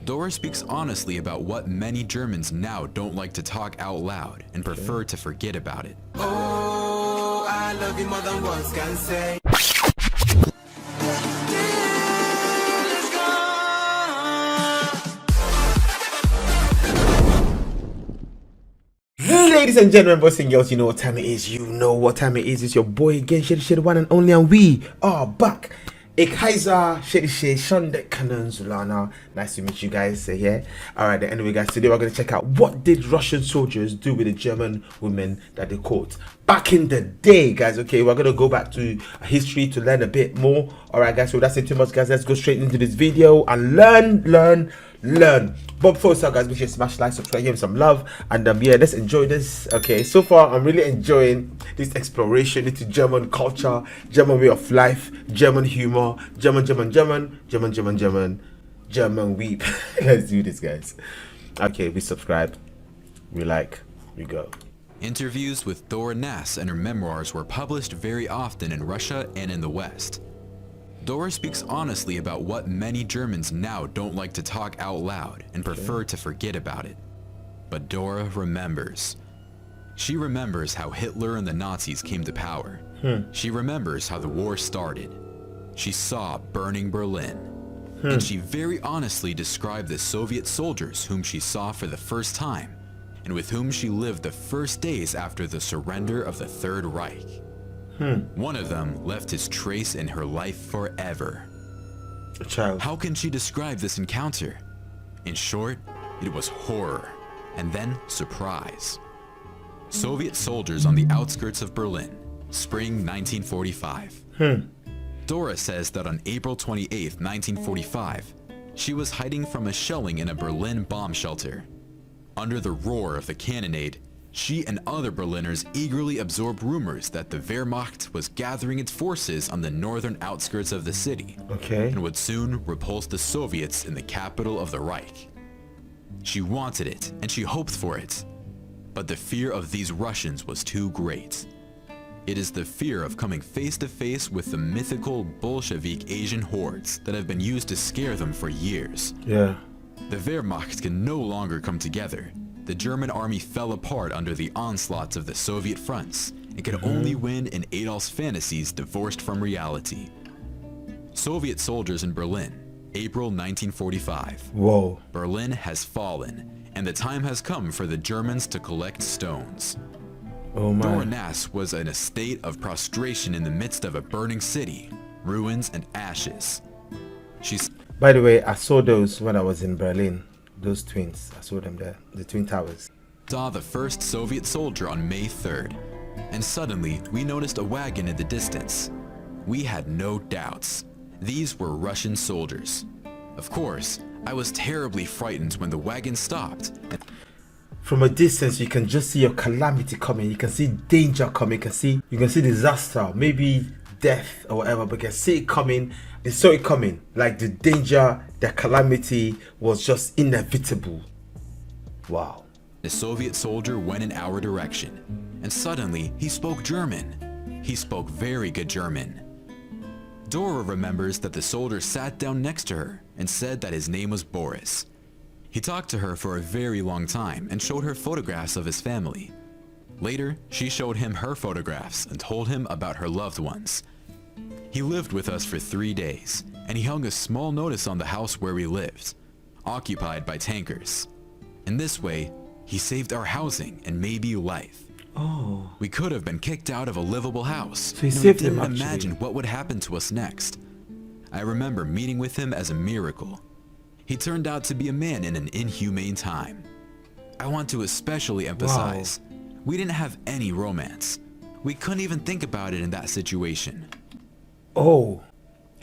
Dora speaks honestly about what many Germans now don't like to talk out loud and prefer to forget about it. Oh, I love you more than words can say. Ladies and gentlemen, boys and girls, you know what time it is. You know what time it is. It's your boy again, Shady one and only, and we are back. Ik heiße Shady Shonde Kanon Zulana. Nice to meet you guys here. Alright, anyway guys, today we're going to check out what did Russian soldiers do with the German women that they caught back in the day, guys. Okay, we're going to go back to history to learn a bit more. Alright guys, so that's it too much, guys. Let's go straight into this video and learn. But before we start, guys, make sure you smash like, subscribe, give me some love, and yeah, let's enjoy this. Okay, so far I'm really enjoying this exploration into German culture, German way of life, German humor, German weep. Let's do this, guys. Okay, we subscribe, we like, we go. Interviews with Dora Nass and her memoirs were published very often in Russia and in the West. Dora speaks honestly about what many Germans now don't like to talk out loud and prefer to forget about it. But Dora remembers. She remembers how Hitler and the Nazis came to power. She remembers how the war started. She saw burning Berlin. And she very honestly described the Soviet soldiers whom she saw for the first time and with whom she lived the first days after the surrender of the Third Reich. One of them left his trace in her life forever. A child. How can she describe this encounter? In short, it was horror, and then surprise. Soviet soldiers on the outskirts of Berlin, spring 1945. Dora says that on April 28, 1945, she was hiding from a shelling in a Berlin bomb shelter. Under the roar of the cannonade, she and other Berliners eagerly absorbed rumors that the Wehrmacht was gathering its forces on the northern outskirts of the city and would soon repulse the Soviets in the capital of the Reich. She wanted it and she hoped for it, but the fear of these Russians was too great. It is the fear of coming face to face with the mythical Bolshevik Asian hordes that have been used to scare them for years. The Wehrmacht can no longer come together. The German army fell apart under the onslaughts of the Soviet fronts and could only win in Adolf's fantasies divorced from reality. Soviet soldiers in Berlin, April 1945. Whoa. Berlin has fallen, and the time has come for the Germans to collect stones. Oh my. Dora Nass was in a state of prostration in the midst of a burning city, ruins and ashes. By the way, I saw those when I was in Berlin. Those twins, I saw them there, the Twin Towers. Saw the first Soviet soldier on May 3rd, and suddenly we noticed a wagon in the distance. We had no doubts. These were Russian soldiers. Of course, I was terribly frightened when the wagon stopped. From a distance, you can just see your calamity coming. You can see danger coming. You can see disaster, maybe death or whatever, but you can see it coming. They saw it coming, like the danger, the calamity was just inevitable. Wow. The Soviet soldier went in our direction, and suddenly he spoke German. He spoke very good German. Dora remembers that the soldier sat down next to her and said that his name was Boris. He talked to her for a very long time and showed her photographs of his family. Later, she showed him her photographs and told him about her loved ones. He lived with us for 3 days, and he hung a small notice on the house where we lived, occupied by tankers. In this way, he saved our housing and maybe life. We could have been kicked out of a livable house, so he and saved we didn't him, imagine what would happen to us next. I remember meeting with him as a miracle. He turned out to be a man in an inhumane time. I want to especially emphasize, we didn't have any romance. We couldn't even think about it in that situation. Oh,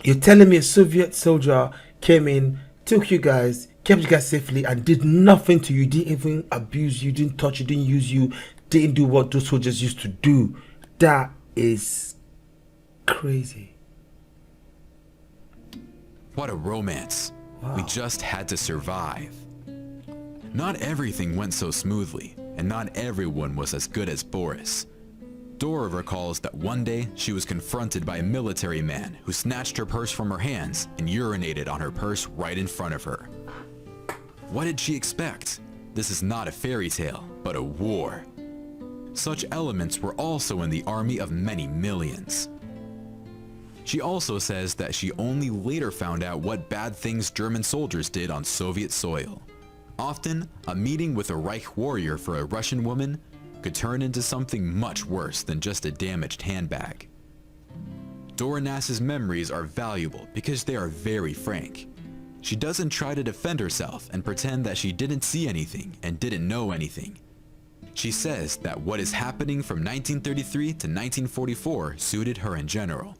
you're telling me a Soviet soldier came in, took you guys, kept you guys safely, and did nothing to you, didn't even abuse you, didn't touch you, didn't use you, didn't do what those soldiers used to do. That is crazy. What a romance. We just had to survive. Not everything went so smoothly, and not everyone was as good as Boris. Dora recalls that one day she was confronted by a military man who snatched her purse from her hands and urinated on her purse right in front of her. What did she expect? This is not a fairy tale, but a war. Such elements were also in the army of many millions. She also says that she only later found out what bad things German soldiers did on Soviet soil. Often, a meeting with a Reich warrior for a Russian woman could turn into something much worse than just a damaged handbag. Dora Nass's memories are valuable because they are very frank. She doesn't try to defend herself and pretend that she didn't see anything and didn't know anything. She says that what is happening from 1933 to 1944 suited her in general.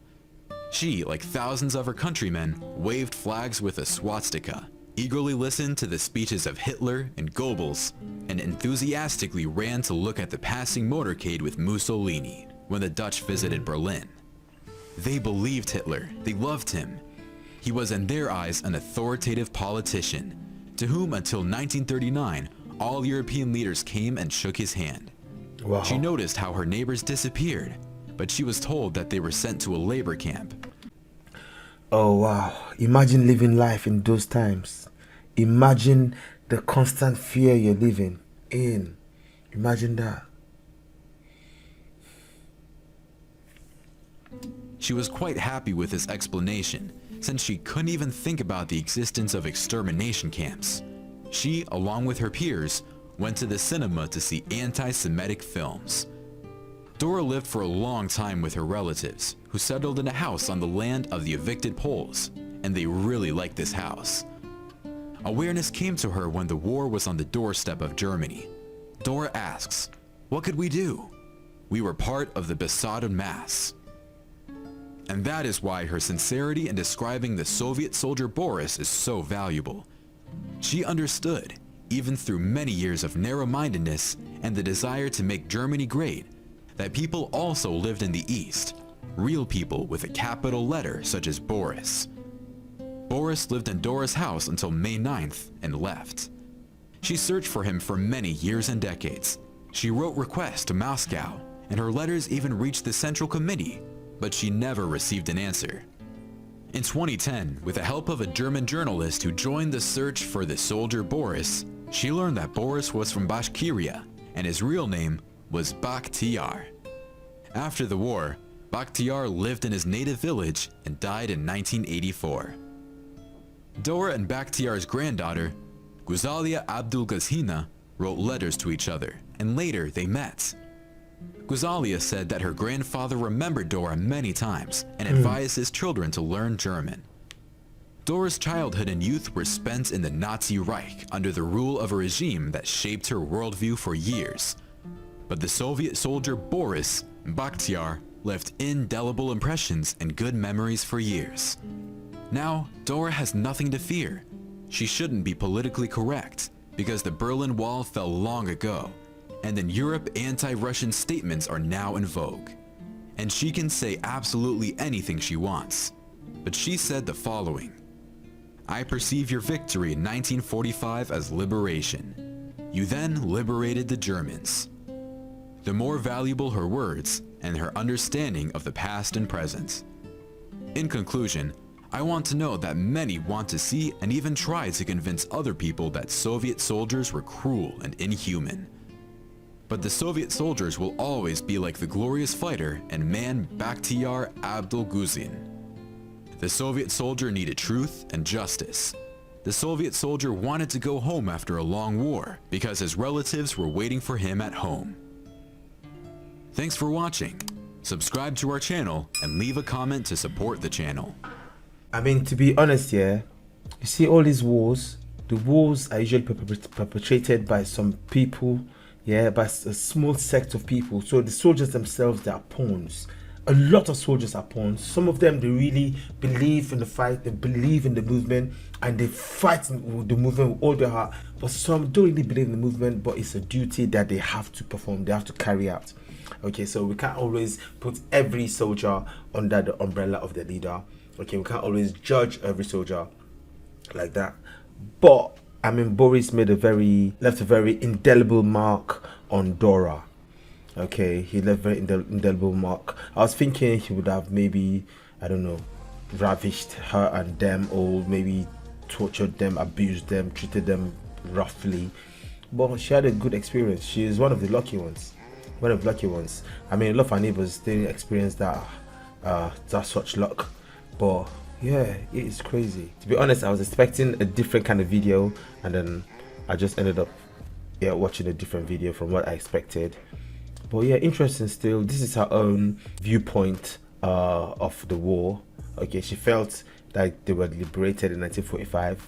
She, like thousands of her countrymen, waved flags with a swastika, eagerly listened to the speeches of Hitler and Goebbels, and enthusiastically ran to look at the passing motorcade with Mussolini when the Dutch visited Berlin. They believed Hitler, they loved him. He was in their eyes an authoritative politician, to whom until 1939, all European leaders came and shook his hand. Wow. She noticed how her neighbors disappeared, but she was told that they were sent to a labor camp. Oh wow, imagine living life in those times. Imagine the constant fear you're living in. Imagine that. She was quite happy with his explanation, since she couldn't even think about the existence of extermination camps. She, along with her peers, went to the cinema to see anti-Semitic films. Dora lived for a long time with her relatives, who settled in a house on the land of the evicted Poles, and they really liked this house. Awareness came to her when the war was on the doorstep of Germany. Dora asks, "What could we do?" We were part of the besotted mass. And that is why her sincerity in describing the Soviet soldier Boris is so valuable. She understood, even through many years of narrow-mindedness and the desire to make Germany great, that people also lived in the East, real people with a capital letter such as Boris. Boris lived in Dora's house until May 9th and left. She searched for him for many years and decades. She wrote requests to Moscow, and her letters even reached the Central Committee, but she never received an answer. In 2010, with the help of a German journalist who joined the search for the soldier Boris, she learned that Boris was from Bashkiria, and his real name was Bakhtiar. After the war, Bakhtiar lived in his native village and died in 1984. Dora and Bakhtiar's granddaughter, Guzalia Abdulgazhina, wrote letters to each other, and later they met. Guzalia said that her grandfather remembered Dora many times and advised his children to learn German. Dora's childhood and youth were spent in the Nazi Reich under the rule of a regime that shaped her worldview for years. But the Soviet soldier Boris, Bakhtiar, left indelible impressions and good memories for years. Now, Dora has nothing to fear. She shouldn't be politically correct, because the Berlin Wall fell long ago, and in Europe anti-Russian statements are now in vogue. And she can say absolutely anything she wants. But she said the following: "I perceive your victory in 1945 as liberation. You then liberated the Germans." The more valuable her words and her understanding of the past and present. In conclusion, I want to know that many want to see and even try to convince other people that Soviet soldiers were cruel and inhuman. But the Soviet soldiers will always be like the glorious fighter and man Bakhtiar Abdulgazhin. The Soviet soldier needed truth and justice. The Soviet soldier wanted to go home after a long war because his relatives were waiting for him at home. Thanks for watching. Subscribe to our channel and leave a comment to support the channel. I mean, to be honest, yeah, you see all these wars, the wars are usually perpetrated by some people, yeah, by a small sect of people. So the soldiers themselves, they are pawns. A lot of soldiers are pawns. Some of them, they really believe in the fight, they believe in the movement, and they fight with the movement with all their heart. But some don't really believe in the movement, but it's a duty that they have to perform, they have to carry out. Okay, so we can't always put every soldier under the umbrella of the leader. Okay, we can't always judge every soldier like that. But I mean, Boris left a very indelible mark on Dora. Okay, he left a very indelible mark. I was thinking he would have maybe, I don't know, ravished her and them, or maybe tortured them, abused them, treated them roughly, but she had a good experience. She is one of the lucky ones. One of the lucky ones. I mean, a lot of our neighbors didn't experience that such luck, but yeah, it is crazy. To be honest, I was expecting a different kind of video, and then I just ended up watching a different video from what I expected. But yeah, interesting still. This is her own viewpoint of the war. Okay, she felt that they were liberated in 1945.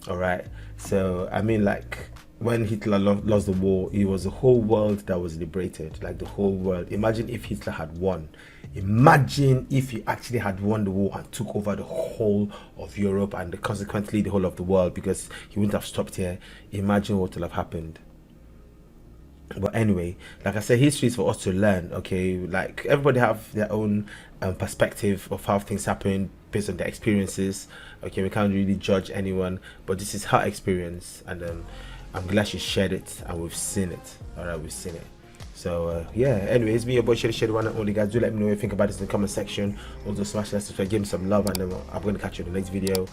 All right, so I mean, like, when Hitler lost the war, it was the whole world that was liberated, like the whole world. Imagine if Hitler had won. Imagine if he actually had won the war and took over the whole of Europe and consequently the whole of the world, because he wouldn't have stopped here. Imagine what would have happened. But anyway, like I said, history is for us to learn. Okay, like, everybody have their own perspective of how things happen based on their experiences. Okay, we can't really judge anyone, but this is her experience, and I'm glad she shared it, and we've seen it. All right, we've seen it. So yeah, anyway, it's me, your boy Shady one and only. Guys, do let me know what you think about this in the comment section. Also smash that subscribe, give me some love, and then I'm going to catch you in the next video.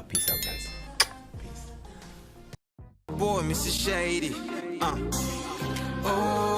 Peace out, guys. Peace. Boy, Mr. Shady. Oh.